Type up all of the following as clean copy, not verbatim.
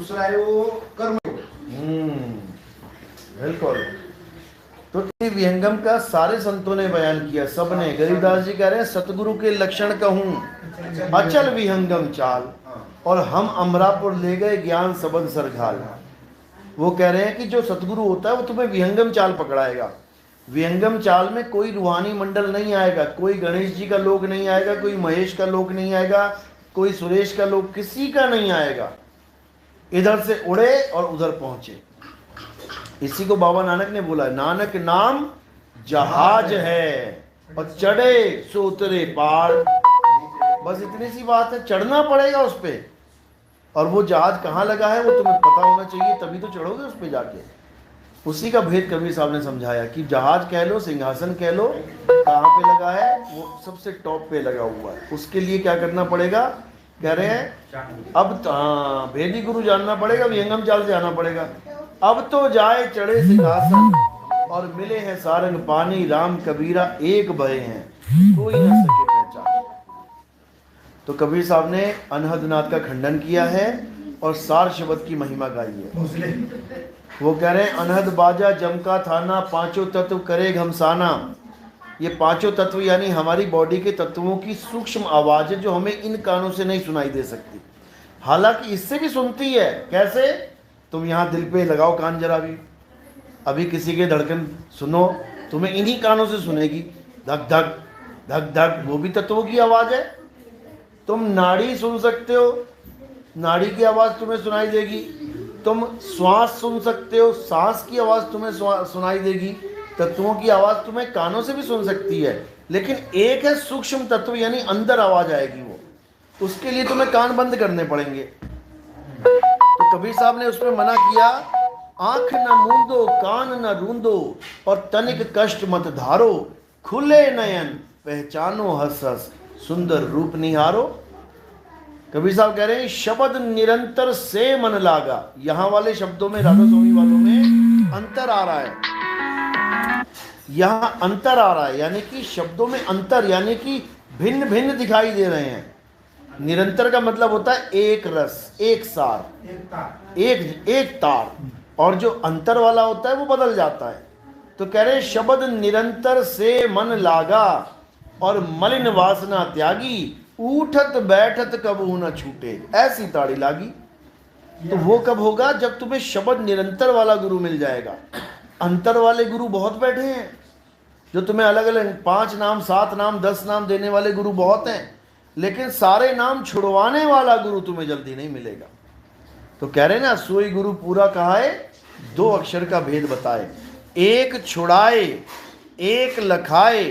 दूसरा है वो कर्म। बिल्कुल। तो विहंगम का सारे संतों ने बयान किया, सबने। गरीबदास जी कह रहे हैं सतगुरु के लक्षण कहूं अचल विहंगम चाल, और हम अमरापुर ले गए ज्ञान सबद सरघाल। वो कह रहे हैं कि जो सतगुरु होता है वो तुम्हें विहंगम चाल पकड़ाएगा। विहंगम चाल में कोई रूहानी मंडल नहीं आएगा, कोई गणेश जी का लोक नहीं आएगा, कोई महेश का लोक नहीं आएगा, कोई सुरेश का लोक, किसी का नहीं आएगा। इधर से उड़े और उधर पहुंचे। इसी को बाबा नानक ने बोला, नानक नाम जहाज है और चढ़े सो उतरे पार। बस इतनी सी बात है, चढ़ना पड़ेगा उस पे। और वो जहाज कहाँ लगा है वो तुम्हें पता होना चाहिए, तभी तो चढ़ोगे उस पे जाके। उसी का भेद कबीर साहब ने समझाया कि जहाज कह लो, सिंहासन कह लो, कहाँ पे लगा है, वो सबसे टॉप पे लगा हुआ है। उसके लिए क्या करना पड़ेगा, कह रहे हैं अब तो भेदी गुरु जानना पड़ेगा, विहंगम चाल से आना पड़ेगा। अब तो जाए चढ़े सिंहासन और मिले हैं सारंग पानी, राम कबीरा एक भय हैं कोई न सके पहचान। तो कबीर साहब ने अनहद नाद का खंडन किया है और सार शब्द की महिमा गाई है। वो कह रहे हैं अनहद बाजा जमका थाना, पांचों तत्व करे घमसाना। ये पांचों तत्व यानी हमारी बॉडी के तत्वों की सूक्ष्म आवाज है जो हमें इन कानों से नहीं सुनाई दे सकती, हालांकि इससे भी सुनती है। कैसे? तुम यहाँ दिल पे लगाओ कान जरा भी, अभी किसी के धड़कन सुनो, तुम्हें इन्हीं कानों से सुनेगी, धक धक धक धक, वो भी तत्वों की आवाज है। तुम नाड़ी सुन सकते हो, नाड़ी की आवाज तुम्हें सुनाई देगी। तुम श्वास सुन सकते हो, सांस की आवाज तुम्हें सुनाई देगी। तत्वों की आवाज तुम्हें कानों से भी सुन सकती है, लेकिन एक है सूक्ष्म तत्व यानी अंदर आवाज आएगी, वो उसके लिए तुम्हें कान बंद करने पड़ेंगे। तो कबीर साहब ने उसमें मना किया, आंख न मूंदो कान न रूंदो और तनिक कष्ट मत धारो, खुले नयन पहचानो हंस हंस सुंदर रूप निहारो। कबीर साहब कह रहे हैं शब्द निरंतर से मन लागा। यहां वाले शब्दों में, राधा स्वामी वालों में अंतर आ रहा है, यहां अंतर आ रहा है, यानी कि शब्दों में अंतर, यानी कि भिन्न भिन्न दिखाई दे रहे हैं। निरंतर का मतलब होता है एक रस, एक सार, एक तार, और जो अंतर वाला होता है वो बदल जाता है। तो कह रहे शब्द निरंतर से मन लागा और मलिन वासना त्यागी, उठत बैठत कबू न छूटे ऐसी ताड़ी लागी। तो वो कब होगा? जब तुम्हें शब्द निरंतर वाला गुरु मिल जाएगा। अंतर वाले गुरु बहुत बैठे हैं, जो तुम्हें अलग अलग 5 नाम 7 नाम 10 नाम देने वाले गुरु बहुत हैं, लेकिन सारे नाम छुड़वाने वाला गुरु तुम्हें जल्दी नहीं मिलेगा। तो कह रहे ना, सोई गुरु पूरा कहाए, 2 अक्षर का भेद बताए, एक छुड़ाए एक लखाए,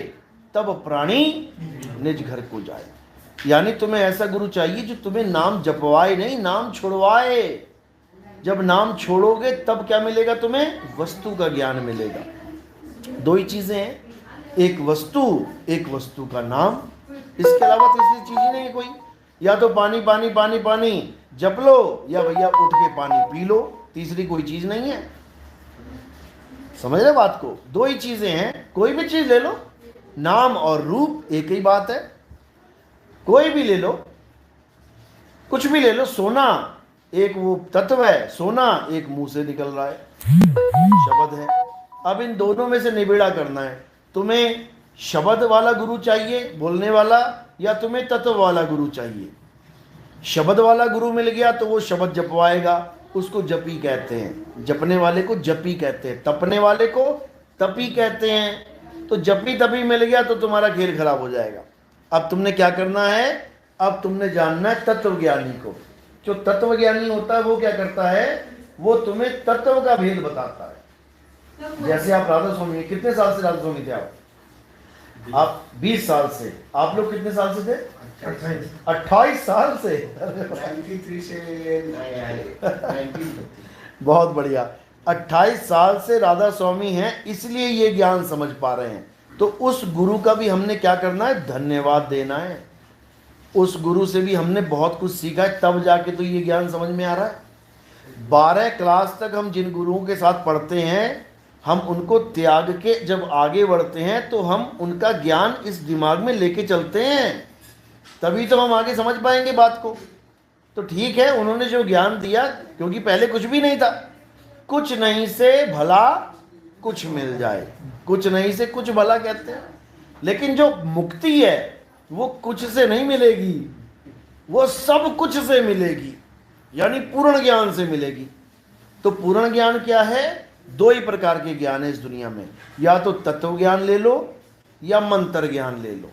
तब प्राणी निज घर को जाए। यानी तुम्हें ऐसा गुरु चाहिए जो तुम्हें नाम जपवाए नहीं, नाम छुड़वाए। जब नाम छोड़ोगे तब क्या मिलेगा तुम्हें? वस्तु का ज्ञान मिलेगा। 2 ही चीजें हैं, एक वस्तु का नाम, इसके अलावा तीसरी चीज ही नहीं है कोई। या तो पानी पानी पानी पानी जप लो, या भैया उठ के पानी पी लो, तीसरी कोई चीज नहीं है। समझ रहे बात को? 2 ही चीजें हैं, कोई भी चीज ले लो, नाम और रूप एक ही बात है। कोई भी ले लो, कुछ भी ले लो, सोना एक वो तत्व है, सोना एक मुंह से निकल रहा है, शब्द है। अब इन दोनों में से निबेड़ा करना है। तुम्हें शब्द वाला गुरु चाहिए बोलने वाला, या तुम्हें तत्व वाला गुरु चाहिए? शब्द वाला गुरु मिल गया तो वो शब्द जपवाएगा, उसको जपी कहते हैं। जपने वाले को जपी कहते हैं, तपने वाले को तपी कहते हैं। तो जपी तपी मिल गया तो तुम्हारा खेल खराब हो जाएगा। अब तुमने क्या करना है? अब तुमने जानना है तत्व ज्ञानी को। जो तत्व ज्ञानी होता है वो क्या करता है? वो तुम्हें तत्व का भेद बताता है। जैसे आप राधा स्वामी, कितने साल से राधा स्वामी थे आप 20 साल से। आप लोग कितने साल से थे? 28 साल से। 93 से 19 बहुत बढ़िया। 28 साल से राधा स्वामी हैं, इसलिए ये ज्ञान समझ पा रहे हैं। तो उस गुरु का भी हमने क्या करना है? धन्यवाद देना है। उस गुरु से भी हमने बहुत कुछ सीखा है, तब जाके तो ये ज्ञान समझ में आ रहा है। 12 क्लास तक हम जिन गुरुओं के साथ पढ़ते हैं, हम उनको त्याग के जब आगे बढ़ते हैं तो हम उनका ज्ञान इस दिमाग में लेके चलते हैं, तभी तो हम आगे समझ पाएंगे बात को। तो ठीक है, उन्होंने जो ज्ञान दिया, क्योंकि पहले कुछ भी नहीं था, कुछ नहीं से भला कुछ मिल जाए, कुछ नहीं से कुछ भला कहते हैं। लेकिन जो मुक्ति है वो कुछ से नहीं मिलेगी, वो सब कुछ से मिलेगी, यानी पूर्ण ज्ञान से मिलेगी। तो पूर्ण ज्ञान क्या है? दो ही प्रकार के ज्ञान है इस दुनिया में, या तो तत्व ज्ञान ले लो या मंत्र ज्ञान ले लो।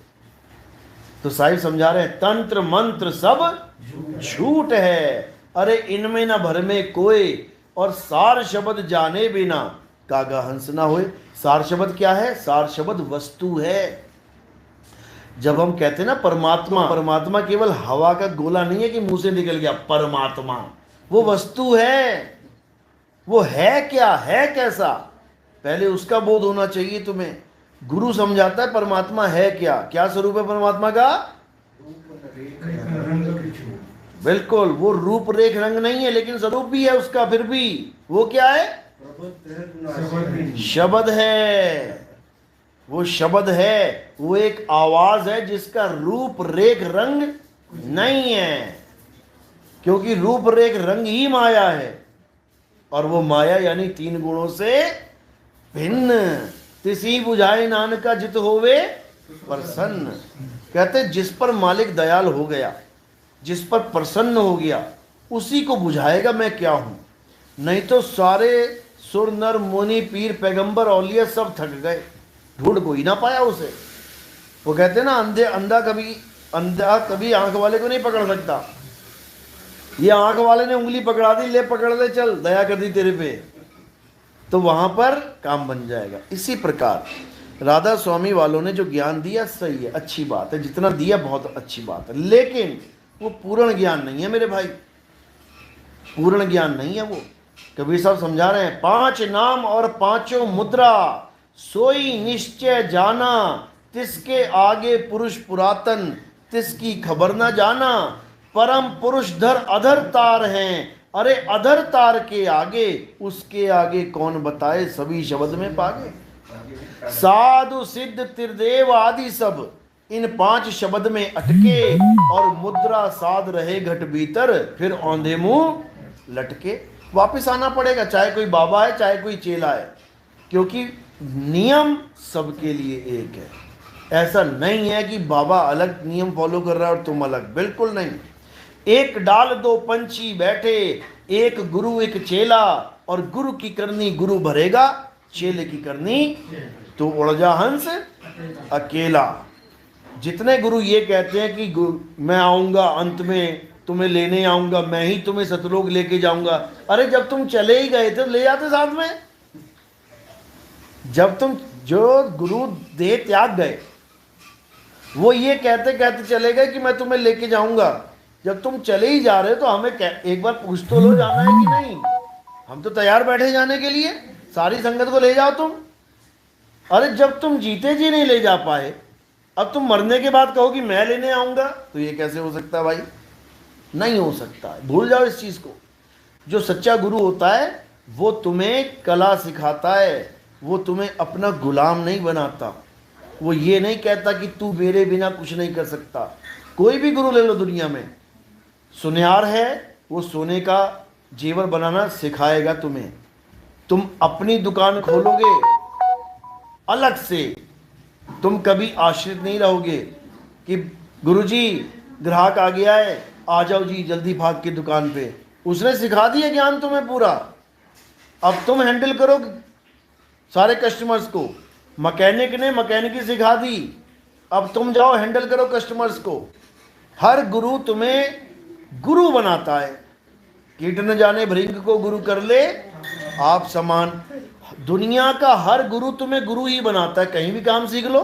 तो साहिब समझा रहे हैं तंत्र मंत्र सब झूठ है, अरे इनमें न भर में कोई, और सार शब्द जाने बिना कागा हंस ना होए। सार शब्द क्या है? सार शब्द वस्तु है। जब हम कहते हैं ना परमात्मा, परमात्मा केवल हवा का गोला नहीं है कि मुंह से निकल गया परमात्मा, वो वस्तु है। वो है क्या, है कैसा, पहले उसका बोध होना चाहिए तुम्हें। गुरु समझाता है परमात्मा है क्या, क्या स्वरूप है परमात्मा का? बिल्कुल, वो रूप रेख रंग नहीं है, लेकिन स्वरूप भी है उसका। फिर भी वो क्या है? शब्द है। वो शब्द है, वो एक आवाज है जिसका रूप रेख रंग नहीं है, क्योंकि रूप रेख रंग ही माया है। और वो माया यानी तीन गुणों से भिन्न। तिसी बुझाए नानका जित होवे प्रसन्न। कहते जिस पर मालिक दयाल हो गया, जिस पर प्रसन्न हो गया, उसी को बुझाएगा मैं क्या हूं। नहीं तो सारे सुर नर मुनि पीर पैगंबर औलिया सब थक गए, ढूंढ कोई ना पाया उसे। वो कहते हैं ना अंधा कभी आंख वाले को नहीं पकड़ सकता। ये आंख वाले ने उंगली पकड़ा दी, ले पकड़ ले, चल दया कर दी तेरे पे, तो वहां पर काम बन जाएगा। इसी प्रकार राधा स्वामी वालों ने जो ज्ञान दिया सही है, अच्छी बात है, जितना दिया बहुत अच्छी बात है, लेकिन वो पूर्ण ज्ञान नहीं है मेरे भाई, पूर्ण ज्ञान नहीं है वो। कबीर साहब समझा रहे हैं, पांच नाम और पांचों मुद्रा सोई निश्चय जाना, तिसके आगे पुरुष पुरातन तिसकी खबर ना जाना। परम पुरुष धर अधर तार हैं, अरे अधर तार के आगे उसके आगे कौन बताए, सभी शब्द में पागे। साधु सिद्ध त्रिदेव आदि सब इन पांच शब्द में अटके, और मुद्रा साध रहे घट भीतर, फिर औंधे मुंह लटके। वापिस आना पड़ेगा, चाहे कोई बाबा है चाहे कोई चेला है, क्योंकि नियम सबके लिए एक है। ऐसा नहीं है कि बाबा अलग नियम फॉलो कर रहा है और तुम अलग, बिल्कुल नहीं। एक डाल दो पंछी बैठे, एक गुरु एक चेला, और गुरु की करनी गुरु भरेगा, चेले की करनी तो उड़ जा हंस अकेला। जितने गुरु ये कहते हैं कि मैं आऊंगा अंत में तुम्हें लेने आऊंगा, मैं ही तुम्हें सतलोक लेके जाऊंगा, अरे जब तुम चले ही गए थे ले जाते साथ में। जब तुम जो गुरु देह त्याग गए, वो ये कहते कहते चले गए कि मैं तुम्हें लेके जाऊंगा, जब तुम चले ही जा रहे हो तो हमें एक बार पूछ तो लो जाना है कि नहीं। हम तो तैयार बैठे जाने के लिए, सारी संगत को ले जाओ तुम। अरे जब तुम जीते जी नहीं ले जा पाए, अब तुम मरने के बाद कहो कि मैं लेने आऊंगा, तो ये कैसे हो सकता है भाई? नहीं हो सकता। भूल जाओ इस चीज को। जो सच्चा गुरु होता है वो तुम्हें कला सिखाता है, वो तुम्हें अपना गुलाम नहीं बनाता। वो ये नहीं कहता कि तू मेरे बिना कुछ नहीं कर सकता। कोई भी गुरु ले लो दुनिया में, सुनियार है, वो सोने का जेवर बनाना सिखाएगा तुम्हें। तुम अपनी दुकान खोलोगे अलग से, तुम कभी आश्रित नहीं रहोगे कि गुरुजी ग्राहक आ गया है, आ जाओ जी जल्दी भाग के दुकान पे। उसने सिखा दिया ज्ञान तुम्हें पूरा, अब तुम हैंडल करो सारे कस्टमर्स को। मैकेनिक ने मैकेनिकी सिखा दी, अब तुम जाओ हैंडल करो कस्टमर्स को। हर गुरु तुम्हें गुरु बनाता है। कीट न जाने भृंग को गुरु कर ले आप समान। दुनिया का हर गुरु तुम्हें गुरु ही बनाता है। कहीं भी काम सीख लो।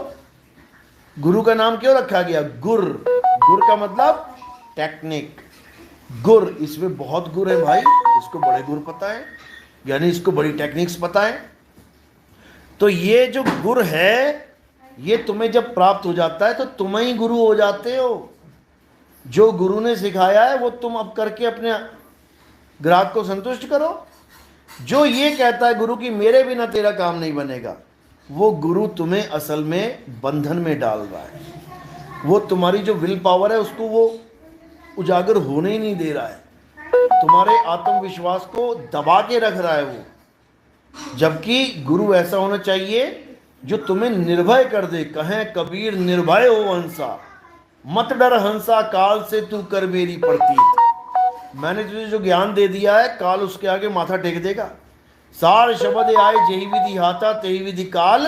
गुरु का नाम क्यों रखा गया? गुर। गुर का मतलब टेक्निक। गुर, इसमें बहुत गुर है भाई, इसको बड़े गुर पता है, यानी इसको बड़ी टेक्निक्स पता है। तो ये जो गुर है, ये तुम्हें जब प्राप्त हो जाता है तो तुम ही गुरु हो जाते हो। जो गुरु ने सिखाया है वो तुम अब करके अपने ग्राहक को संतुष्ट करो। जो ये कहता है गुरु कि मेरे बिना तेरा काम नहीं बनेगा, वो गुरु तुम्हें असल में बंधन में डाल रहा है। वो तुम्हारी जो विल पावर है उसको वो उजागर होने ही नहीं दे रहा है, तुम्हारे आत्मविश्वास को दबा के रख रहा है वो। जबकि गुरु ऐसा होना चाहिए जो तुम्हें निर्भय कर दे। कहें कबीर निर्भय हो हंसा, मत डर हंसा काल से तू कर मेरी प्रतीत। मैंने तुझे जो ज्ञान दे दिया है, काल उसके आगे माथा टेक देगा। सार शब्द आए जेहि विधि हाथा, तेहि विधि काल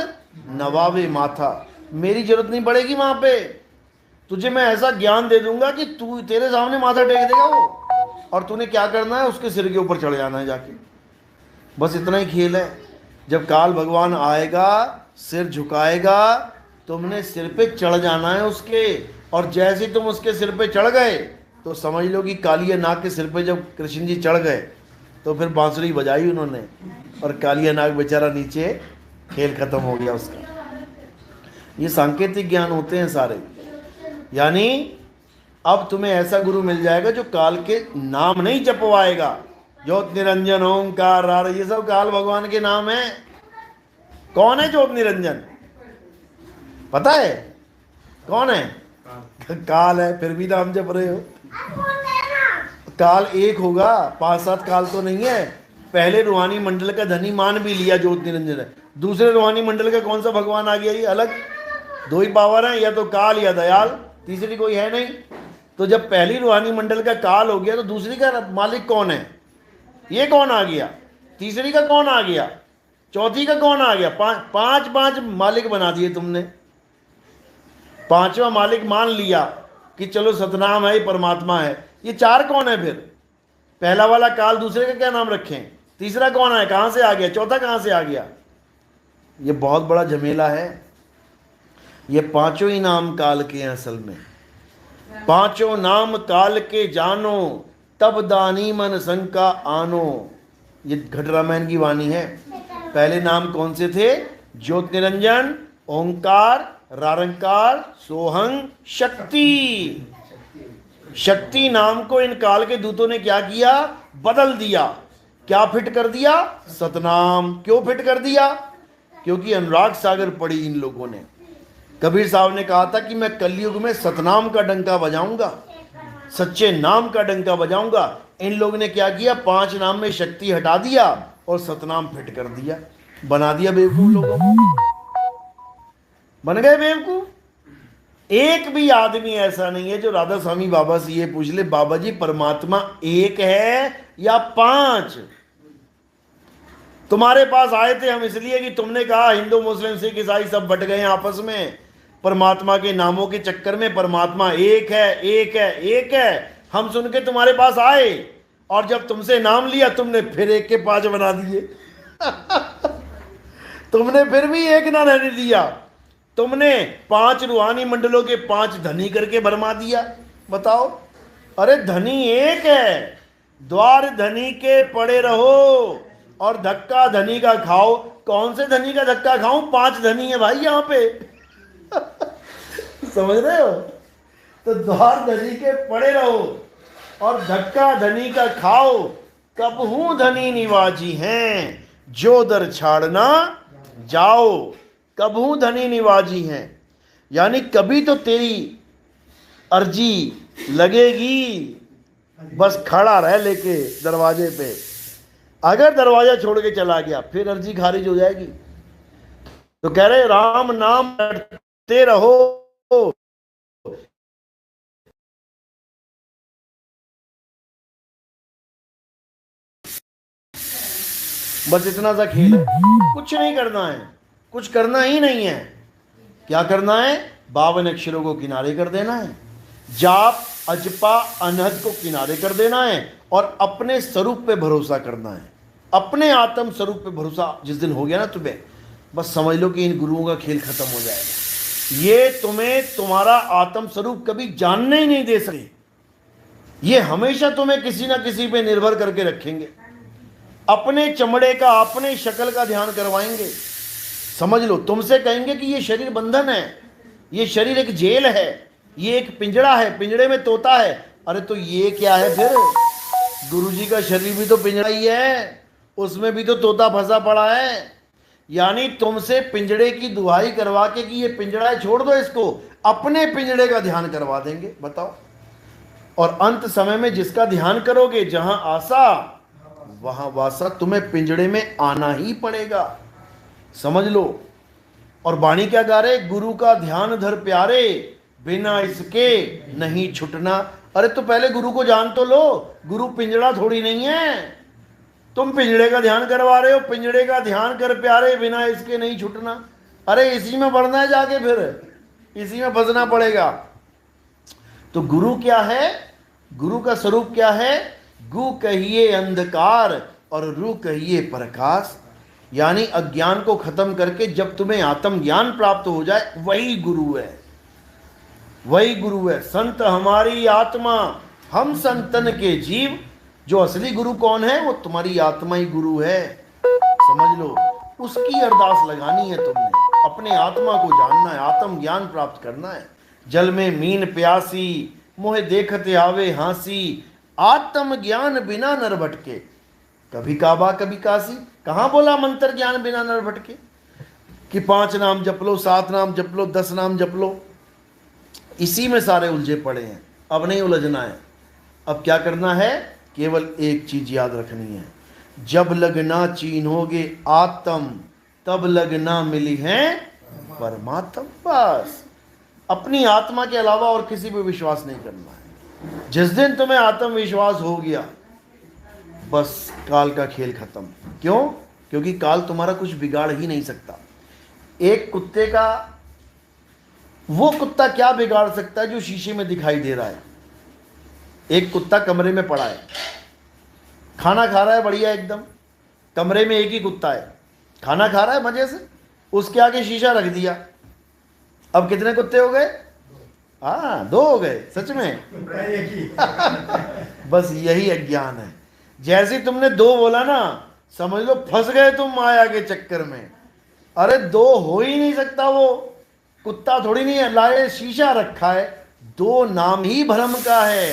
नवावे माथा। मेरी जरूरत नहीं पड़ेगी वहां पे, तुझे मैं ऐसा ज्ञान दे दूंगा कि तू तेरे सामने माथा टेक देगा वो, और तूने क्या करना है, उसके सिर के ऊपर चढ़ जाना है जाके। बस इतना ही खेल है। जब काल भगवान आएगा, सिर झुकाएगा, तुमने सिर पे चढ़ जाना है उसके। और जैसे तुम उसके सिर पे चढ़ गए तो समझ लो कि कालिया नाग के सिर पे जब कृष्ण जी चढ़ गए तो फिर बांसुरी बजाई उन्होंने, और कालिया नाग बेचारा नीचे, खेल खत्म हो गया उसका। ये सांकेतिक ज्ञान होते हैं सारे। यानी अब तुम्हें ऐसा गुरु मिल जाएगा जो काल के नाम नहीं जपवाएगा। ज्योत निरंजन ओंकार रार, ये सब काल भगवान के नाम है। कौन है ज्योत निरंजन? पता है कौन है? काल है। फिर भी नाम जप रहे हो। काल एक होगा, 5-7 काल तो नहीं है। पहले रूहानी मंडल का धनी मान भी लिया ज्योत निरंजन है, दूसरे रूहानी मंडल का कौन सा भगवान आ गया? ये अलग 2 ही पावर है, या तो काल या दयाल, तीसरी कोई है नहीं। तो जब पहली रूहानी मंडल का काल हो गया तो दूसरी का मालिक कौन है? ये कौन आ गया? तीसरी का कौन आ गया? चौथी का कौन आ गया? पांच मालिक बना दिए तुमने। 5वां मालिक मान लिया कि चलो सतनाम है, परमात्मा है। ये 4 कौन है फिर? पहला वाला काल, दूसरे का क्या नाम रखें? तीसरा कौन है? कहां से आ गया? चौथा कहां से आ गया? ये बहुत बड़ा झमेला है। ये 5 ही नाम काल के हैं असल में। 5 नाम काल के जानो, तब दानी मन शंका आनो। ये घट रामायण की वाणी है। पहले नाम कौन से थे? ज्योत निरंजन, ओंकार, रारंकार, सोहंग, शक्ति। शक्ति नाम को इन काल के दूतों ने क्या किया? बदल दिया। क्या फिट कर दिया? सतनाम। क्यों फिट कर दिया? क्योंकि अनुराग सागर पड़ी इन लोगों ने। कबीर साहब ने कहा था कि मैं कलयुग में सतनाम का डंका बजाऊंगा, सच्चे नाम का डंका बजाऊंगा। इन लोगों ने क्या किया? 5 नाम में शक्ति हटा दिया और सतनाम फिट कर दिया, बना दिया बेवकूफ लोगों को। बन गए बेवकूफ। एक भी आदमी ऐसा नहीं है जो राधा स्वामी बाबा से ये पूछ ले, बाबा जी परमात्मा एक है या 5? तुम्हारे पास आए थे हम इसलिए कि तुमने कहा हिंदू मुस्लिम सिख ईसाई सब बट गए हैं आपस में परमात्मा के नामों के चक्कर में। परमात्मा एक है, एक है, एक है। हम सुन के तुम्हारे पास आए, और जब तुमसे नाम लिया तुमने फिर 1 के 5 बना दिए। तुमने फिर भी एक ना रहने दिया। तुमने 5 रूहानी मंडलों के 5 धनी करके भरमा दिया। बताओ, अरे धनी एक है। द्वार धनी के पड़े रहो और धक्का धनी का खाओ। कौन से धनी का धक्का खाऊं? 5 धनी है भाई यहाँ पे। समझ रहे हो? तो द्वार धनी के पड़े रहो और धक्का धनी का खाओ। कब हूं धनी निवाजी हैं, जो दर छाड़ना जाओ। कब हूं धनी निवाजी हैं, यानी कभी तो तेरी अर्जी लगेगी। बस खड़ा रह लेके दरवाजे पे। अगर दरवाजा छोड़ के चला गया फिर अर्जी खारिज हो जाएगी। तो कह रहे राम नाम रटते रहो, बस इतना सा खेल है। कुछ नहीं करना है, कुछ करना ही नहीं है। क्या करना है? 52 अक्षरों को किनारे कर देना है, जाप अजपा अनहद को किनारे कर देना है, और अपने स्वरूप पे भरोसा करना है। अपने आत्म स्वरूप पे भरोसा जिस दिन हो गया ना तुम्हें, बस समझ लो कि इन गुरुओं का खेल खत्म हो जाएगा। ये तुम्हें तुम्हारा आत्म स्वरूप कभी जानने ही नहीं दे सके। ये हमेशा तुम्हें किसी ना किसी पे निर्भर करके रखेंगे। अपने चमड़े का, अपने शक्ल का ध्यान करवाएंगे। समझ लो, तुमसे कहेंगे कि ये शरीर बंधन है, ये शरीर एक जेल है, ये एक पिंजड़ा है, पिंजड़े में तोता है। अरे तो ये क्या है फिर? गुरुजी का शरीर भी तो पिंजड़ा ही है, उसमें भी तो तोता फंसा पड़ा है। यानी तुमसे पिंजड़े की दुहाई करवा के कि ये पिंजड़ा है छोड़ दो इसको, अपने पिंजड़े का ध्यान करवा देंगे। बताओ, और अंत समय में जिसका ध्यान करोगे, जहां आशा वहां वासा, तुम्हें पिंजड़े में आना ही पड़ेगा, समझ लो। और वाणी क्या गा रहे, गुरु का ध्यान धर प्यारे, बिना इसके नहीं छुटना। अरे तो पहले गुरु को जान तो लो, गुरु पिंजड़ा थोड़ी नहीं है। तुम पिंजड़े का ध्यान करवा रहे हो, पिंजड़े का ध्यान कर प्यारे, बिना इसके नहीं छुटना। अरे इसी में बढ़ना है जाके, फिर इसी में फंसना पड़ेगा। तो गुरु क्या है, गुरु का स्वरूप क्या है, गु कहिए अंधकार और रु कहिए प्रकाश। यानी अज्ञान को खत्म करके जब तुम्हें आत्मज्ञान प्राप्त हो जाए, वही गुरु है, वही गुरु है। संत हमारी आत्मा, हम संतन के जीव। जो असली गुरु कौन है, वो तुम्हारी आत्मा ही गुरु है, समझ लो। उसकी अरदास लगानी है तुमने, अपने आत्मा को जानना है, आत्मज्ञान प्राप्त करना है। जल में मीन प्यासी, मोहे देखते आवे हांसी, आत्मज्ञान बिना नर भटके। कभी काबा कभी काशी। कहां बोला मंत्र ज्ञान बिना नर भटके, कि 5 नाम जप लो, 7 नाम जप लो, 10 नाम जप लो। इसी में सारे उलझे पड़े हैं। अब नहीं उलझना है। अब क्या करना है, केवल एक चीज याद रखनी है, जब लगना चीन्होगे आत्म, तब लगना मिली है परमात्म। बस अपनी आत्मा के अलावा और किसी पे विश्वास नहीं करना है। जिस दिन तुम्हें आत्मविश्वास हो गया, बस काल का खेल खत्म। क्यों? क्योंकि काल तुम्हारा कुछ बिगाड़ ही नहीं सकता। एक कुत्ते का, वो कुत्ता क्या बिगाड़ सकता है जो शीशे में दिखाई दे रहा है? एक कुत्ता कमरे में पड़ा है, खाना खा रहा है बढ़िया एकदम, कमरे में एक ही कुत्ता है, खाना खा रहा है मजे से, उसके आगे शीशा रख दिया। अब कितने कुत्ते हो गए? हाँ, 2 हो गए। सच में बस यही अज्ञान है। जैसे तुमने 2 बोला ना, समझ लो फंस गए तुम माया के चक्कर में। अरे 2 हो ही नहीं सकता, वो कुत्ता थोड़ी नहीं है, लाए शीशा रखा है। 2 नाम ही भ्रम का है।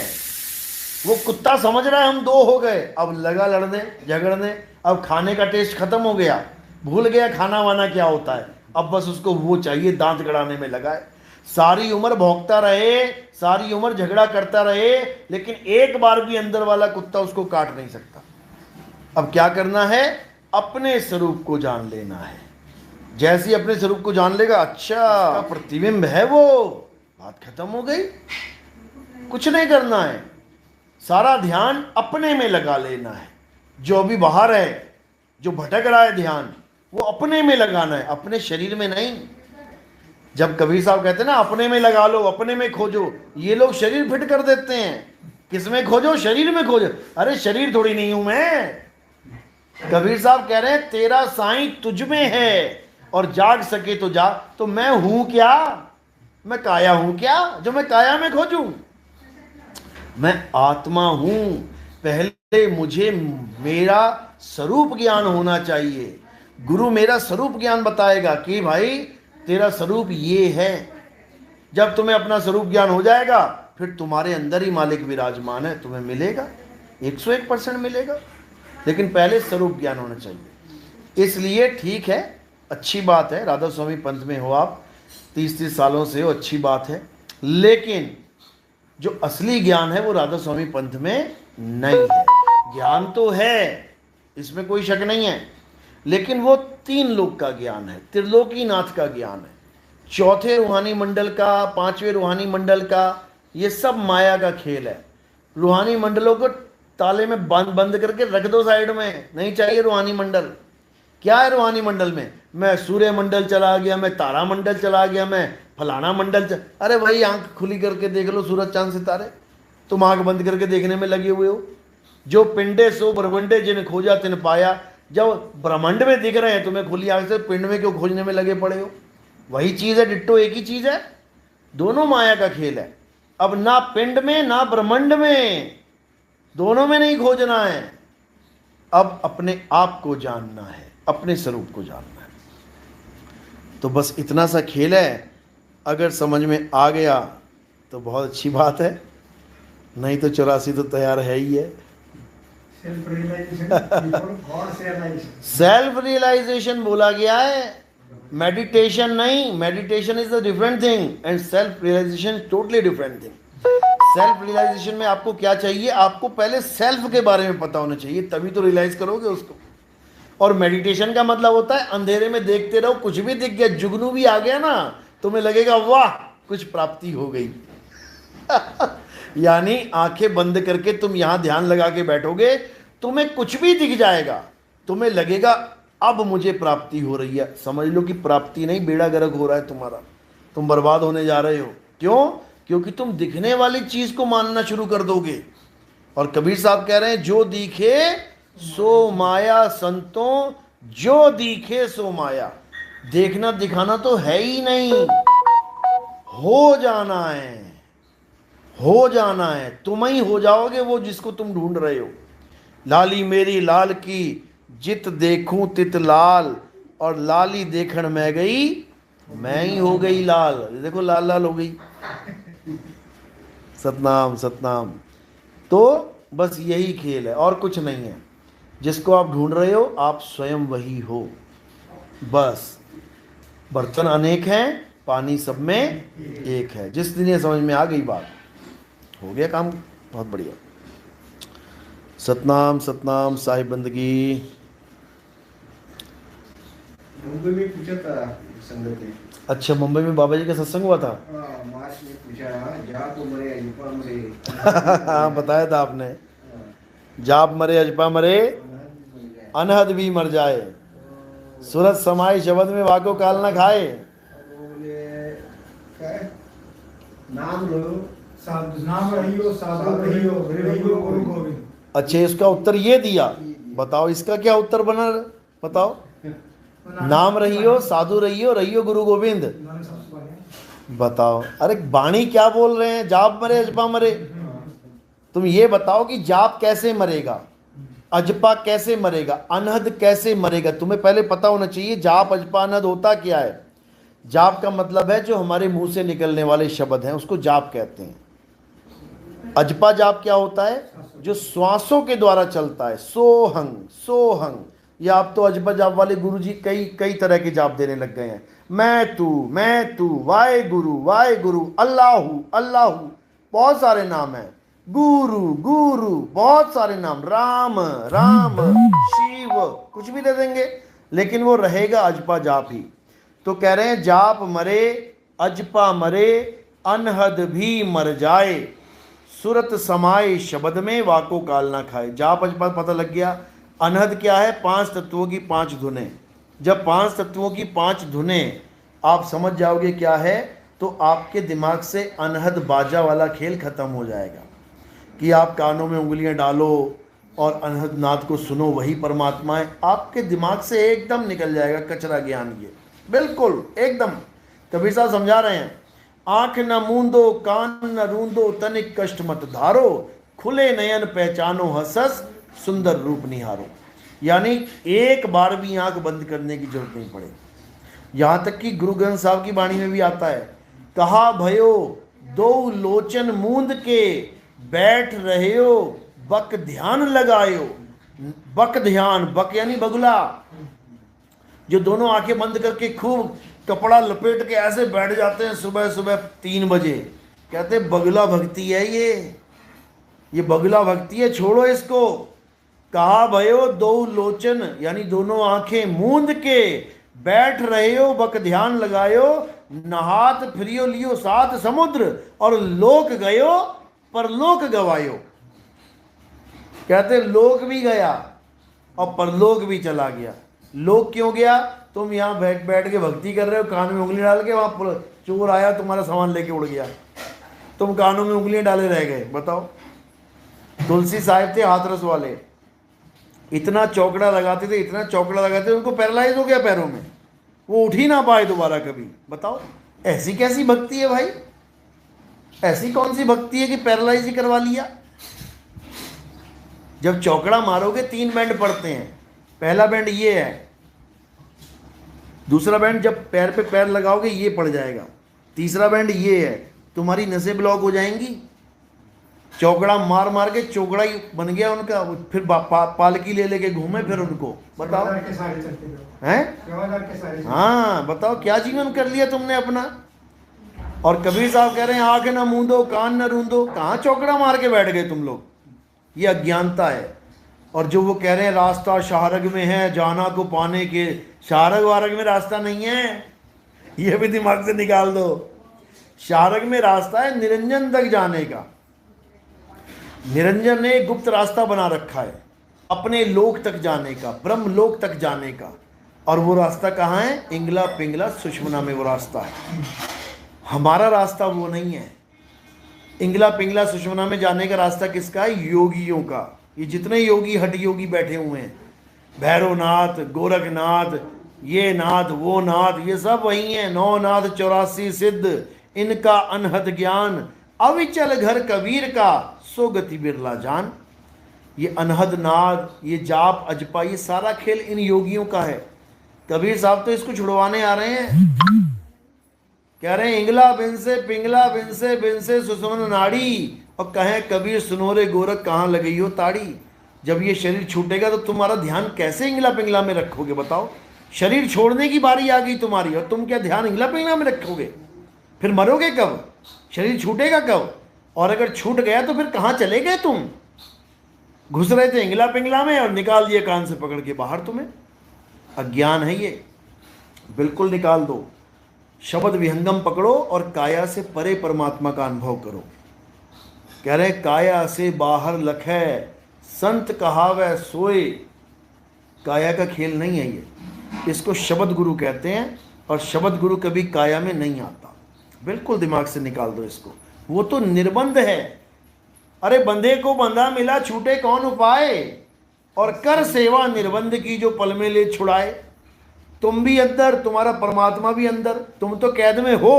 वो कुत्ता समझ रहा है हम 2 हो गए, अब लगा लड़ने झगड़ने। अब खाने का टेस्ट खत्म हो गया, भूल गया खाना वाना क्या होता है। अब बस उसको वो चाहिए, दांत गड़ाने में लगा है। सारी उम्र भौंकता रहे, सारी उम्र झगड़ा करता रहे, लेकिन एक बार भी अंदर वाला कुत्ता उसको काट नहीं सकता। अब क्या करना है, अपने स्वरूप को जान लेना है। जैसे ही अपने स्वरूप को जान लेगा, अच्छा प्रतिबिंब है वो, बात खत्म हो गई। कुछ नहीं करना है, सारा ध्यान अपने में लगा लेना है। जो अभी बाहर है, जो भटक रहा है ध्यान, वो अपने में लगाना है, अपने शरीर में नहीं। जब कबीर साहब कहते हैं ना, अपने में लगा लो, अपने में खोजो, ये लोग शरीर फिट कर देते हैं। किस में खोजो? शरीर में खोजो। अरे शरीर थोड़ी नहीं हूं मैं। कबीर साहब कह रहे हैं, तेरा साईं तुझ में है और जाग सके तो जाग। तो मैं हूं क्या? मैं काया हूं क्या जो मैं काया में खोजूं? मैं आत्मा हूं। पहले मुझे मेरा स्वरूप ज्ञान होना चाहिए। गुरु मेरा स्वरूप ज्ञान बताएगा कि भाई तेरा स्वरूप ये है। जब तुम्हें अपना स्वरूप ज्ञान हो जाएगा, फिर तुम्हारे अंदर ही मालिक विराजमान है, तुम्हें मिलेगा, 101% मिलेगा। लेकिन पहले स्वरूप ज्ञान होना चाहिए। इसलिए ठीक है, अच्छी बात है, राधा स्वामी पंथ में हो आप, 30-30 सालों से हो, अच्छी बात है। लेकिन जो असली ज्ञान है वो राधा स्वामी पंथ में नहीं है। ज्ञान तो है, इसमें कोई शक नहीं है, लेकिन वो 3 लोक का ज्ञान है, त्रिलोकीनाथ का ज्ञान है। 4थे रूहानी मंडल का, 5वें रूहानी मंडल का, ये सब माया का खेल है। रूहानी मंडलों को ताले में बंद करके रख दो साइड में, नहीं चाहिए रूहानी मंडल। क्या है रूहानी मंडल में? मैं सूर्य मंडल चला गया, मैं तारा मंडल चला गया, मैं फलाना मंडल अरे भाई आंख खुली करके देख लो सूरज चांद सितारे। तुम आंख बंद करके देखने में लगे हुए हो। जो पिंडे सो ब्रह्मंडे जिन खोजा तिन पाया। जब ब्रह्मांड में दिख रहे हैं तुम्हें खुली आंख से, पिंड में क्यों खोजने में लगे पड़े हो? वही चीज है, डिट्टो एक ही चीज है, दोनों माया का खेल है। अब ना पिंड में ना ब्रह्मांड में, दोनों में नहीं खोजना है। अब अपने आप को जानना है, अपने स्वरूप को जानना है। तो बस इतना सा खेल है। अगर समझ में आ गया तो बहुत अच्छी बात है, नहीं तो 84 तो तैयार है ही है। सेल्फ रियलाइजेशन बोला गया है, मेडिटेशन नहीं। Meditation is a different thing and self realisation totally different thing. Self realisation में आपको क्या चाहिए? आपको पहले सेल्फ के बारे में पता होना चाहिए, तभी तो रियलाइज करोगे उसको। और मेडिटेशन का मतलब होता है अंधेरे में देखते रहो, कुछ भी दिख गया, जुगनू भी आ गया ना, तुम्हें लगेगा वाह कुछ प्राप्ति हो गई। यानी आंखें बंद करके तुम यहां ध्यान लगा के बैठोगे, तुम्हें कुछ भी दिख जाएगा, तुम्हें लगेगा अब मुझे प्राप्ति हो रही है। समझ लो कि प्राप्ति नहीं, बेड़ा गर्क हो रहा है तुम्हारा, तुम बर्बाद होने जा रहे हो। क्यों? क्योंकि तुम दिखने वाली चीज को मानना शुरू कर दोगे। और कबीर साहब कह रहे हैं जो दिखे सो माया संतों, जो दिखे सो माया। देखना दिखाना तो है ही नहीं, हो जाना है, हो जाना है। तुम ही हो जाओगे वो जिसको तुम ढूंढ रहे हो। लाली मेरी लाल की जित देखूं तित लाल, और लाली देखण में गई मैं ही हो गई लाल। देखो लाल लाल हो गई। सतनाम सतनाम। तो बस यही खेल है और कुछ नहीं है। जिसको आप ढूंढ रहे हो आप स्वयं वही हो। बस बर्तन अनेक हैं, पानी सब में एक है। जिस दिन ये समझ में आ गई बात, हो गया काम, बहुत बढ़िया। सतनाम सतनाम साहिब बंदगी। मुंबई में पूछा था संगत ने। अच्छा, मुंबई में बाबा जी का सत्संग हुआ था। मार्च में पूछा जा तो मरे अजपा मरे। हाँ बताया था आपने, जाप मरे अजपा मरे अनहद भी मर जाए, सूरत समाए शब्द में वाको काल न खाए। नाम लो नाम रहियो साधु रहियो रहियो गुरु गोविंद। अच्छा, इसका उत्तर ये दिया, बताओ इसका क्या उत्तर बना, बताओ। नाम रहियो साधु रहियो रहियो गुरु गोविंद, बताओ। अरे बाणी क्या बोल रहे हैं? जाप मरे अजपा मरे। तुम ये बताओ कि जाप कैसे मरेगा, अजपा कैसे मरेगा, अनहद कैसे मरेगा? तुम्हें पहले पता होना चाहिए जाप अजपा अनहद होता क्या है। जाप का मतलब है जो हमारे मुंह से निकलने वाले शब्द हैं उसको जाप कहते हैं। अजपा जाप क्या होता है? जो श्वासों के द्वारा चलता है, सोहंग सोहंग। या आप तो अजपा जाप वाले गुरुजी कई तरह के जाप देने लग गए हैं। मैं तू, वाहे गुरु, अल्लाहू अल्लाहू, बहुत सारे नाम हैं। गुरु गुरु, बहुत सारे नाम, राम राम, शिव, कुछ भी दे देंगे, लेकिन वो रहेगा अजपा जाप ही। तो कह रहे हैं जाप मरे अजपा मरे अनहद भी मर जाए, सुरत समाए शब्द में वाको काल ना खाए। जाप अजपा पता लग गया। अनहद क्या है? 5 तत्वों की 5 धुनें। जब 5 तत्वों की 5 धुनें आप समझ जाओगे क्या है, तो आपके दिमाग से अनहद बाजा वाला खेल खत्म हो जाएगा कि आप कानों में उंगलियां डालो और अनहद नाद को सुनो, वही परमात्मा है। आपके दिमाग से एकदम निकल जाएगा कचरा ज्ञान, ये बिल्कुल एकदम। कबीर साहब समझा रहे हैं, आंख न मूंदो कान न रूंदो तनिक कष्ट मत धारो, खुले नयन पहचानो हसस सुंदर रूप निहारो। यानी एक बार भी आंख बंद करने की जरूरत नहीं पड़े। यहां तक कि गुरु ग्रंथ साहब की वाणी में भी आता है, कहा भयो दो लोचन मूंद के बैठ रहे हो बक ध्यान लगायो। बक ध्यान, बक यानी बगुला, जो दोनों आंखें बंद करके खूब कपड़ा लपेट के ऐसे बैठ जाते हैं सुबह सुबह 3 बजे, कहते बगुला भक्ति है ये बगुला भक्ति है, छोड़ो इसको। कहा भयो दो लोचन यानी दोनों आंखें मूंद के बैठ रहे हो बक ध्यान लगायो, नहात फिरियो लियो 7 समुद्र और लोक गयो परलोक गवायो। कहते लोक भी गया और परलोक भी चला गया। लोक क्यों गया? तुम यहाँ बैठ के भक्ति कर रहे हो, कान में उंगली डाल के, वहां चोर आया तुम्हारा सामान लेके उड़ गया, तुम कानों में उंगलियां डाले रह गए। बताओ। तुलसी साहिब थे हाथरस वाले, इतना चौकड़ा लगाते थे, इतना चौकड़ा लगाते थे, उनको पैरालाइज हो गया पैरों में, वो उठ ही ना पाए दोबारा कभी। बताओ ऐसी कैसी भक्ति है भाई? ऐसी कौन सी भक्ति है कि पैरालाइज ही करवा लिया? जब चौकड़ा मारोगे 3 बैंड पड़ते हैं। पहला बैंड ये है, दूसरा बैंड जब पैर पे पैर लगाओगे ये पड़ जाएगा, तीसरा बैंड ये है, तुम्हारी नसें ब्लॉक हो जाएंगी। चौकड़ा मार मार के चौकड़ा ही बन गया उनका, फिर पालकी ले लेके घूमे फिर उनको। बताओ हैं? हाँ बताओ क्या जीवन कर लिया तुमने अपना? और कबीर साहब कह रहे हैं आंख न मूंदो कान न रूंदो। कहाँ चौकड़ा मार के बैठ गए तुम लोग, ये अज्ञानता है। और जो वो कह रहे हैं रास्ता शाहरग में है जाना को पाने के, शाहरग वारग में रास्ता नहीं है, ये भी दिमाग से निकाल दो। शाहरग में रास्ता है निरंजन तक जाने का। निरंजन ने गुप्त रास्ता बना रखा है अपने लोक तक जाने का, ब्रह्म लोक तक जाने का। और वो रास्ता कहाँ है? इंगला पिंगला सुषमना में वो रास्ता है। हमारा रास्ता वो नहीं है। इंगला पिंगला सुषमना में जाने का रास्ता किसका है? योगियों का। ये जितने योगी हट योगी बैठे हुए हैं, भैरवनाथ, गोरखनाथ, ये नाथ वो नाथ, ये सब वही हैं। 9 नाथ 84 सिद्ध, इनका अनहद ज्ञान, अविचल घर कबीर का, सो गति बिरला जान। ये अनहद नाद, ये जाप अजपा, ये सारा खेल इन योगियों का है। कबीर साहब तो इसको छुड़वाने आ रहे हैं। कह रहे हैं इंगला बिन से पिंगला बिन से सुसुमन नाड़ी, और कहें कबीर सुनो रे गोरख कहाँ लगी हो ताड़ी। जब ये शरीर छूटेगा तो तुम्हारा ध्यान कैसे इंगला पिंगला में रखोगे बताओ? शरीर छोड़ने की बारी आ गई तुम्हारी, और तुम क्या ध्यान इंगला पिंगला में रखोगे? फिर मरोगे कब? शरीर छूटेगा कब? और अगर छूट गया तो फिर कहाँ चले गए तुम? घुस रहे थे इंगला पिंगला में और निकाल दिए कान से पकड़ के बाहर। तुम्हें अज्ञान है ये, बिल्कुल निकाल दो। शब्द विहंगम पकड़ो और काया से परे परमात्मा का अनुभव करो। कह रहे काया से बाहर लखै, संत कहावै सोए। काया का खेल नहीं है ये, इसको शब्द गुरु कहते हैं। और शब्द गुरु कभी काया में नहीं आता, बिल्कुल दिमाग से निकाल दो इसको। वो तो निर्बंध है। अरे बंधे को बंधा मिला छूटे कौन उपाय, और कर सेवा निर्बंध की जो पल में ले छुड़ाए। तुम भी अंदर, तुम्हारा परमात्मा भी अंदर। तुम तो कैद में हो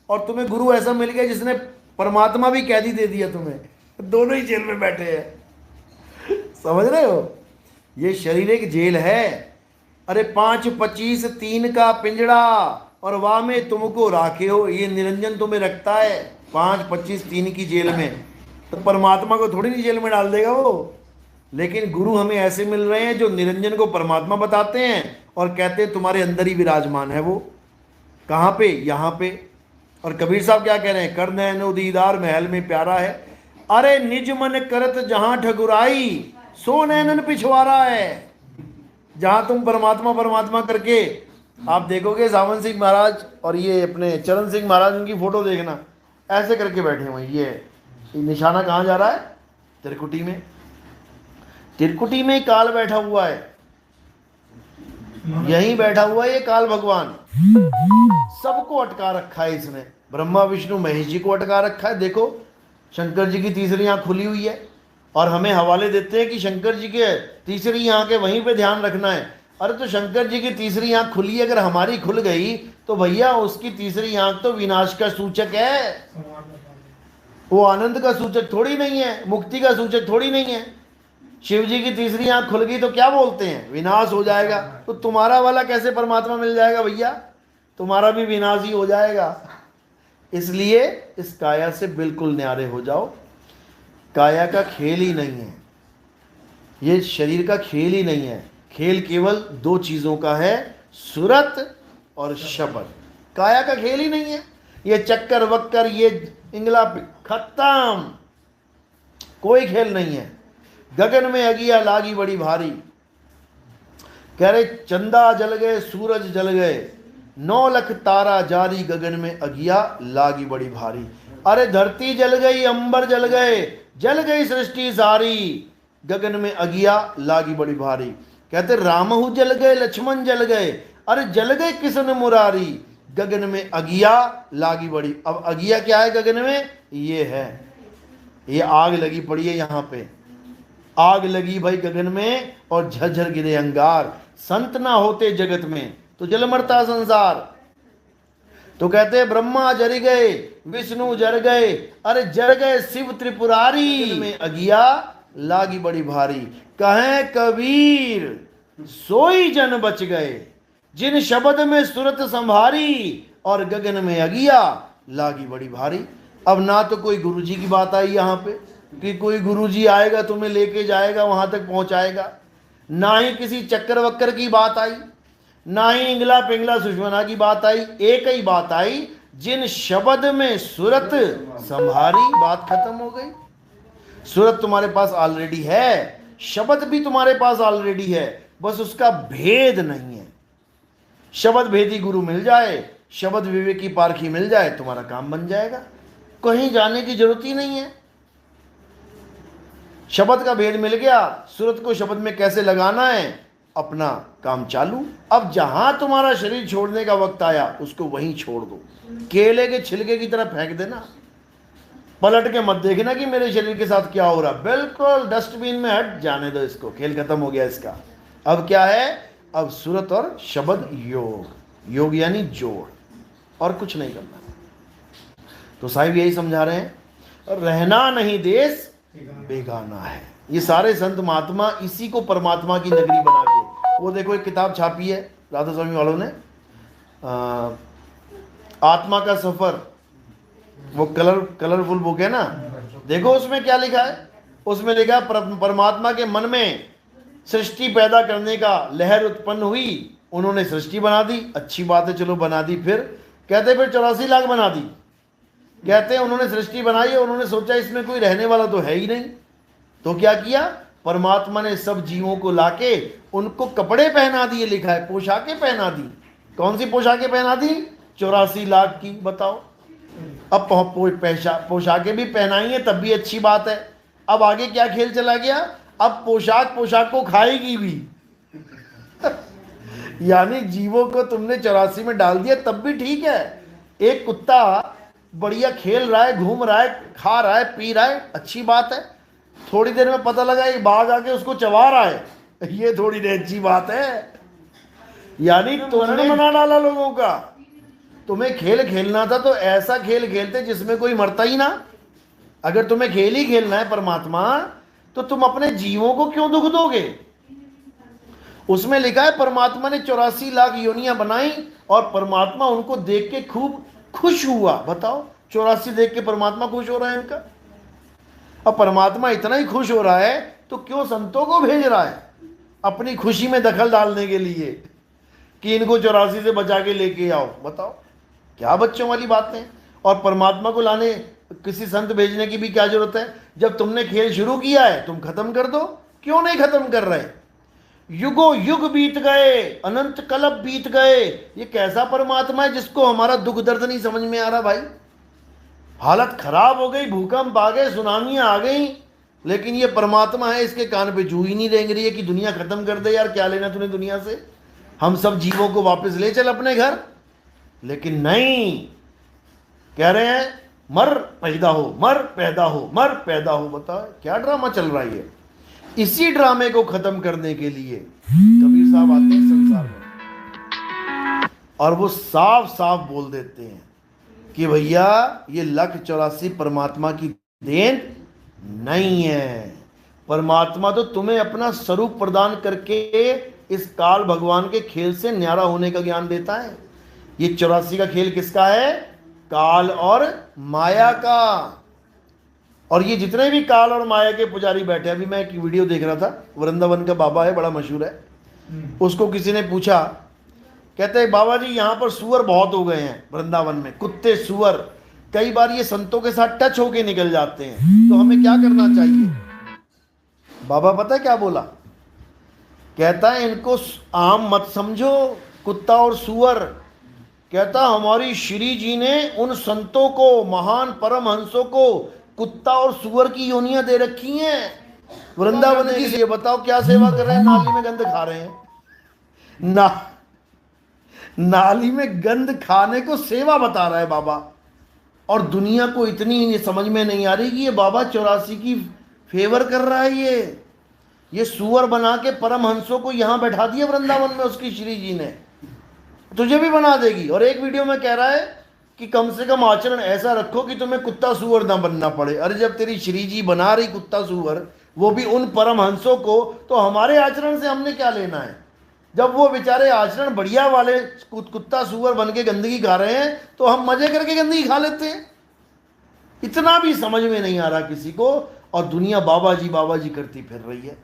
और तुम्हें गुरु ऐसा मिल गया जिसने परमात्मा भी कैदी दे दिया तुम्हें। दोनों ही जेल में बैठे हैं। समझ रहे हो? ये शरीर एक जेल है। अरे 5, 25, 3 का पिंजड़ा और वाह में तुमको राखे हो। ये निरंजन तुम्हें रखता है 5, 25, 3 की जेल में। तो परमात्मा को थोड़ी नहीं जेल में डाल देगा वो। लेकिन गुरु हमें ऐसे मिल रहे हैं जो निरंजन को परमात्मा बताते हैं और कहते हैं तुम्हारे अंदर ही विराजमान है वो। कहाँ पे? यहाँ पे। और कबीर साहब क्या कह रहे हैं? कर नैनो दीदार महल में प्यारा है। अरे निज मन करत जहां ठगुराई, सो नैनन पिछवाड़ा है। जहां तुम परमात्मा परमात्मा करके, आप देखोगे सावन सिंह महाराज और ये अपने चरण सिंह महाराज, उनकी फोटो देखना, ऐसे करके बैठे हुए। ये निशाना कहाँ जा रहा है? त्रिकुटी में। त्रिकुटी में काल बैठा हुआ है, यहीं बैठा हुआ है ये काल भगवान। सबको अटका रखा है इसने। ब्रह्मा विष्णु महेश जी को अटका रखा है। देखो शंकर जी की तीसरी आंख खुली हुई है और हमें हवाले देते हैं कि शंकर जी के तीसरी आंख है, वहीं पे ध्यान रखना है। अरे तो शंकर जी की तीसरी आंख खुली, अगर हमारी खुल गई तो भैया उसकी तीसरी आंख तो विनाश का सूचक है। वो आनंद का सूचक थोड़ी नहीं है, मुक्ति का सूचक थोड़ी नहीं है। शिव जी की तीसरी आंख खुल गई तो क्या बोलते हैं? विनाश हो जाएगा। तो तुम्हारा वाला कैसे परमात्मा मिल जाएगा भैया? तुम्हारा भी विनाश ही हो जाएगा। इसलिए इस काया से बिल्कुल न्यारे हो जाओ। काया का खेल ही नहीं है, ये शरीर का खेल ही नहीं है। खेल केवल 2 चीजों का है, सुरत और शब्द। काया का खेल ही नहीं है। ये चक्कर वक्कर, ये इंगला खत्म, कोई खेल नहीं है। गगन में अगिया लागी बड़ी भारी। कह रहे चंदा जल गए, सूरज जल गए, 9 लाख तारा जारी, गगन में अगिया लागी बड़ी भारी। अरे धरती जल गई, अंबर जल गए, जल गई सृष्टि सारी, गगन में अगिया लागी बड़ी भारी। कहते रामहु जल गए, लक्ष्मण जल गए, अरे जल गए किशन मुरारी, गगन में अगिया लागी बड़ी। अब अगिया क्या है गगन में? ये है, ये आग लगी पड़ी है। यहाँ पे आग लगी भाई गगन में और झरझर गिरे अंगार। संत ना होते जगत में तो जल मरता संसार। तो कहते ब्रह्मा जर गए, विष्णु जर गए, अरे जर गए शिव त्रिपुरारी, में अगिया लागी बड़ी भारी। कहें कबीर सोई जन बच गए, जिन शब्द में सुरत संभारी, और गगन में अगिया लागी बड़ी भारी। अब ना तो कोई गुरुजी की बात आई यहाँ पे कि कोई गुरुजी आएगा तुम्हें लेके जाएगा वहां तक पहुंचाएगा, ना ही किसी चक्कर वक्कर की बात आई, ना ही इंगला पिंगला सुषमना की बात आई। एक ही बात आई, जिन शब्द में सूरत संभारी, बात खत्म हो गई। सूरत तुम्हारे पास ऑलरेडी है, शब्द भी तुम्हारे पास ऑलरेडी है, बस उसका भेद नहीं है। शब्द भेदी गुरु मिल जाए, शब्द विवेकी पारखी मिल जाए, तुम्हारा काम बन जाएगा, कहीं जाने की जरूरत ही नहीं है। शब्द का भेद मिल गया, सूरत को शब्द में कैसे लगाना है, अपना काम चालू। अब जहां तुम्हारा शरीर छोड़ने का वक्त आया, उसको वहीं छोड़ दो, केले के छिलके की तरह फेंक देना। पलट के मत देखना कि मेरे शरीर के साथ क्या हो रहा, बिल्कुल डस्टबिन में हट जाने दो इसको, खेल खत्म हो गया इसका। अब क्या है, अब सूरत और शब्द योग, योग यानी जोड़, और कुछ नहीं करना। तो साहिब यही समझा रहे हैं, रहना नहीं देश बेगाना है। ये सारे संत महात्मा इसी को परमात्मा की नगरी बना के, वो देखो एक किताब छापी है राधा स्वामी वालों ने, आत्मा का सफर, वो कलरफुल बुक है ना, देखो उसमें क्या लिखा है। उसमें लिखा है परमात्मा के मन में सृष्टि पैदा करने का लहर उत्पन्न हुई, उन्होंने सृष्टि बना दी, अच्छी बात है, चलो बना दी। फिर कहते फिर 84 लाख बना दी। कहते हैं उन्होंने सृष्टि बनाई है, उन्होंने सोचा इसमें कोई रहने वाला तो है ही नहीं, तो क्या किया, परमात्मा ने सब जीवों को लाके उनको कपड़े पहना दिए, लिखा है पोशाकें पहना दी। कौन सी पोशाकें पहना दी, 84 लाख की, बताओ। अब पोशाकें भी पहनाई है, तब भी अच्छी बात है। अब आगे क्या खेल चला गया, अब पोशाक को खाएगी भी यानी जीवों को तुमने 84 में डाल दिया, तब भी ठीक है। एक कुत्ता बढ़िया खेल रहा है, घूम रहा है, खा रहा है, पी रहा है, अच्छी बात है। थोड़ी देर में पता लगा एक बाघ आके उसको चबा रहा है, ये थोड़ी देर अच्छी बात है। यानी तुमने मना डाला लोगों का। तुम्हें खेल खेलना था तो ऐसा खेल खेलते जिसमें कोई मरता ही ना। अगर तुम्हें खेल ही खेलना है परमात्मा, तो तुम अपने जीवों को क्यों दुख दोगे। उसमें लिखा है परमात्मा ने 84 लाख योनियां बनाई और परमात्मा उनको देख के खूब खुश हुआ। बताओ, 84 देख के परमात्मा खुश हो रहा है इनका। अब परमात्मा इतना ही खुश हो रहा है तो क्यों संतों को भेज रहा है अपनी खुशी में दखल डालने के लिए कि इनको 84 से बचा के लेके आओ। बताओ, क्या बच्चों वाली बातें। और परमात्मा को लाने किसी संत भेजने की भी क्या जरूरत है, जब तुमने खेल शुरू किया है तुम खत्म कर दो। क्यों नहीं खत्म कर रहे, युगों युग बीत गए, अनंत कल्प बीत गए। ये कैसा परमात्मा है जिसको हमारा दुख दर्द नहीं समझ में आ रहा भाई। हालत खराब हो गई, भूकंप आ गए, सुनामियां आ गई, लेकिन ये परमात्मा है, इसके कान पे जू ही नहीं रेंग रही है कि दुनिया खत्म कर दे। यार क्या लेना तूने दुनिया से, हम सब जीवों को वापस ले चल अपने घर। लेकिन नहीं, कह रहे हैं मर पैदा हो, मर पैदा हो, मर पैदा हो। बताओ क्या ड्रामा चल रहा है। इसी ड्रामे को खत्म करने के लिए कबीर साहब आते हैं संसार में और वो साफ साफ बोल देते हैं कि भैया ये 184 परमात्मा की देन नहीं है। परमात्मा तो तुम्हें अपना स्वरूप प्रदान करके इस काल भगवान के खेल से न्यारा होने का ज्ञान देता है। ये 84 का खेल किसका है, काल और माया का। और ये जितने भी काल और माया के पुजारी बैठे, अभी मैं एक वीडियो देख रहा था, वृंदावन का बाबा है, बड़ा मशहूर है। उसको किसी ने पूछा, कहते हैं बाबा जी यहाँ पर सुअर बहुत हो गए हैं वृंदावन में, कुत्ते सुअर, कई बार ये संतों के साथ टच होके निकल जाते हैं, तो हमें क्या करना चाहिए। बाबा पता है क्या बोला, कहता है इनको आम मत समझो, कुत्ता और सुअर। कहता हमारी श्री जी ने उन संतों को, महान परमहंसों को कुत्ता और सुअर की योनियां दे रखी हैं वृंदावन की। ये बताओ क्या सेवा कर रहे हैं, नाली में गंद खा रहे हैं। नाली में गंद खाने को सेवा बता रहा है बाबा। और दुनिया को इतनी समझ में नहीं आ रही कि ये बाबा 84 की फेवर कर रहा है। ये सुअर बना के परमहंसों को यहां बैठा दिया वृंदावन में उसकी श्री जी ने, तुझे भी बना देगी। और एक वीडियो में कह रहा है कि कम से कम आचरण ऐसा रखो कि तुम्हें कुत्ता सुअर ना बनना पड़े। अरे जब तेरी श्री जी बना रही कुत्ता सुअर, वो भी उन परमहंसों को, तो हमारे आचरण से हमने क्या लेना है। जब वो बेचारे आचरण बढ़िया वाले कुत्ता सुअर बन के गंदगी खा रहे हैं, तो हम मजे करके गंदगी खा लेते हैं। इतना भी समझ में नहीं आ रहा किसी को, और दुनिया बाबा जी करती फिर रही है।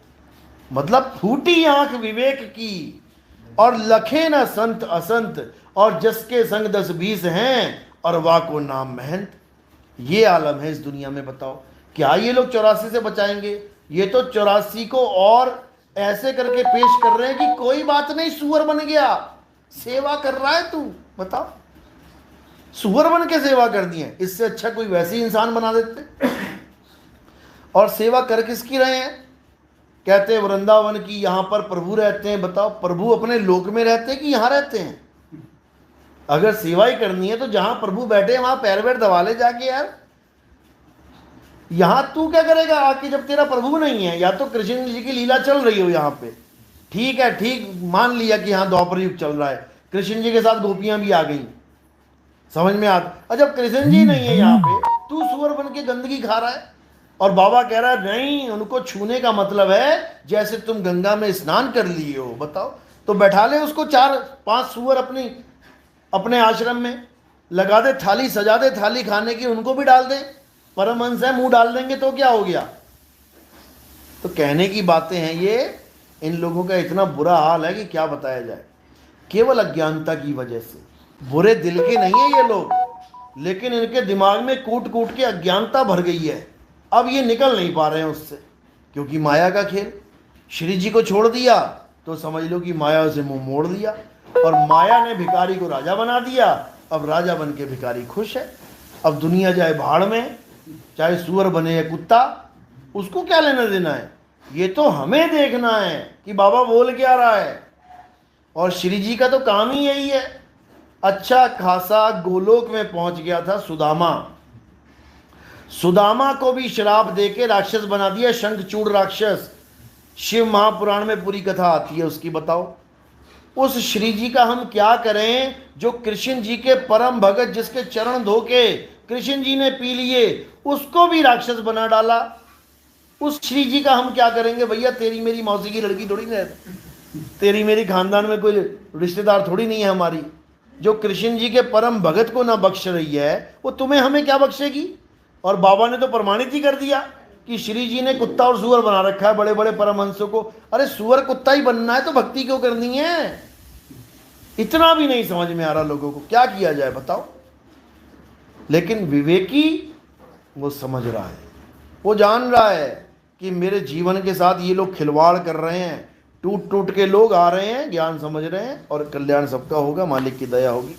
मतलब फूटी आंख विवेक की, और लखे न संत असंत, और जस के संग 10-20 हैं, और वाह को नाम महंत। ये आलम है इस दुनिया में। बताओ क्या ये लोग 84 से बचाएंगे? ये तो 84 को और ऐसे करके पेश कर रहे हैं कि कोई बात नहीं, सुअर बन गया, सेवा कर रहा है तू। बताओ, सुअर बन के सेवा कर दी है, इससे अच्छा कोई वैसे ही इंसान बना देते। और सेवा कर किसकी रहे हैं? कहते हैं वृंदावन की, यहां पर प्रभु रहते हैं। बताओ, प्रभु अपने लोक में रहते हैं कि यहां रहते हैं? अगर सेवा ही करनी है तो जहां प्रभु बैठे वहां पैर वैर दबा ले जाके यार। यहां तू क्या करेगा आके जब तेरा प्रभु नहीं है? या तो कृष्ण जी की लीला चल रही हो यहां पे, ठीक है, ठीक मान लिया कि यहां द्वापर युग चल रहा है, कृष्ण जी के साथ गोपियां भी आ गई, समझ में आता। और जब कृष्ण जी नहीं है यहाँ पे, तू सुअर बन के गंदगी खा रहा है। और बाबा कह रहा है नहीं, उनको छूने का मतलब है जैसे तुम गंगा में स्नान कर लिए हो। बताओ, तो बैठा ले उसको 4-5 सुअर अपने आश्रम में, लगा दे थाली, सजा दे थाली खाने की, उनको भी डाल दे। परमहंस है, मुंह डाल देंगे तो क्या हो गया? तो कहने की बातें हैं ये। इन लोगों का इतना बुरा हाल है कि क्या बताया जाए। केवल अज्ञानता की वजह से, बुरे दिल के नहीं है ये लोग, लेकिन इनके दिमाग में कूट कूट के अज्ञानता भर गई है। अब ये निकल नहीं पा रहे हैं उससे, क्योंकि माया का खेल। श्री जी को छोड़ दिया तो समझ लो कि माया से मुंह मोड़ दिया, और माया ने भिखारी को राजा बना दिया। अब राजा बन के भिखारी खुश है। अब दुनिया जाए भाड़ में, चाहे सुअर बने या कुत्ता, उसको क्या लेना देना है? ये तो हमें देखना है कि बाबा बोल क्या रहा है। और श्री जी का तो काम ही यही है। अच्छा खासा गोलोक में पहुंच गया था सुदामा। सुदामा को भी श्राप देके राक्षस बना दिया, शंखचूड़ राक्षस। शिव महापुराण में पूरी कथा आती है उसकी। बताओ, उस श्री जी का हम क्या करें जो कृष्ण जी के परम भगत, जिसके चरण धोके कृष्ण जी ने पी लिए, उसको भी राक्षस बना डाला। उस श्री जी का हम क्या करेंगे भैया? तेरी मेरी मौसी की लड़की थोड़ी ना है, तेरी मेरी खानदान में कोई रिश्तेदार थोड़ी नहीं है हमारी। जो कृष्ण जी के परम भगत को ना बख्श रही है, वो तुम्हें हमें क्या बख्शेगी? और बाबा ने तो प्रमाणित ही कर दिया कि श्री जी ने कुत्ता और सुअर बना रखा है बड़े बड़े परमहंसों को। अरे सुअर कुत्ता ही बनना है तो भक्ति क्यों करनी है? इतना भी नहीं समझ में आ रहा लोगों को, क्या किया जाए बताओ। लेकिन विवेकी वो समझ रहा है, वो जान रहा है कि मेरे जीवन के साथ ये लोग खिलवाड़ कर रहे हैं। टूट टूट के लोग आ रहे हैं, ज्ञान समझ रहे हैं, और कल्याण सबका होगा, मालिक की दया होगी।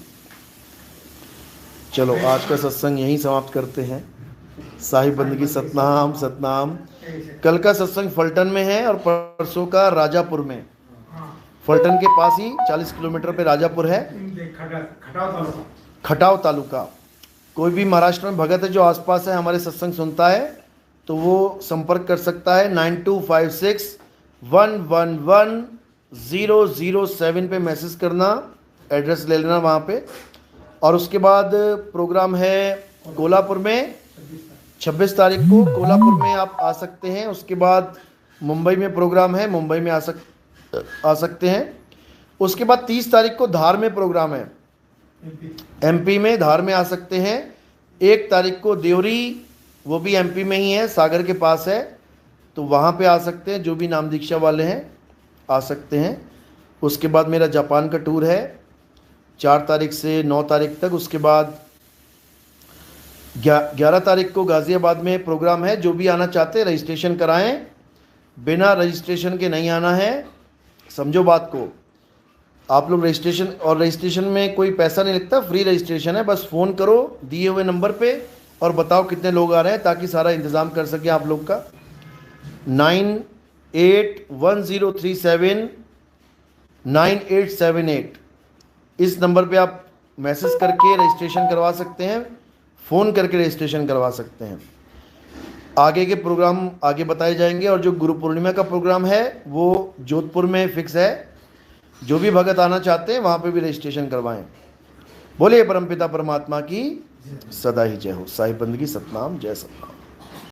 चलो आज का सत्संग यहीं समाप्त करते हैं। साहिब बंदगी सतनाम सतनाम। कल का सत्संग फलटन में है और परसों का राजापुर में। फलटन के पास ही 40 किलोमीटर पे राजापुर है, खटाव तालुका। कोई भी महाराष्ट्र में भगत है जो आसपास है, हमारे सत्संग सुनता है, तो वो संपर्क कर सकता है। 9256111007 पे मैसेज करना, एड्रेस ले लेना वहाँ पे। और उसके बाद प्रोग्राम है कोल्हापुर में 26 तारीख को, कोल्हापुर में आप आ सकते हैं। उसके बाद मुंबई में प्रोग्राम है, मुंबई में आ सकते हैं। उसके बाद 30 तारीख को धार में प्रोग्राम है, एमपी में, धार में आ सकते हैं। 1 तारीख को देवरी, वो भी एमपी में ही है, सागर के पास है, तो वहाँ पे आ सकते हैं। जो भी नाम दीक्षा वाले हैं आ सकते हैं। उसके बाद मेरा जापान का टूर है 4 तारीख से 9 तारीख तक। उसके बाद 11 तारीख को गाज़ियाबाद में प्रोग्राम है। जो भी आना चाहते हैं रजिस्ट्रेशन कराएं, बिना रजिस्ट्रेशन के नहीं आना है, समझो बात को। आप लोग रजिस्ट्रेशन, और रजिस्ट्रेशन में कोई पैसा नहीं लगता, फ्री रजिस्ट्रेशन है। बस फ़ोन करो दिए हुए नंबर पे और बताओ कितने लोग आ रहे हैं, ताकि सारा इंतज़ाम कर सकें आप लोग का। 9810379878 इस नंबर पे आप मैसेज करके रजिस्ट्रेशन करवा सकते हैं, फ़ोन करके रजिस्ट्रेशन करवा सकते हैं। आगे के प्रोग्राम आगे बताए जाएंगे। और जो गुरु पूर्णिमा का प्रोग्राम है वो जोधपुर में फिक्स है। जो भी भगत आना चाहते हैं वहाँ पे भी रजिस्ट्रेशन करवाएं। बोलिए परमपिता परमात्मा की सदा ही जय हो। साहिब बंदगी सतनाम, जय सतनाम।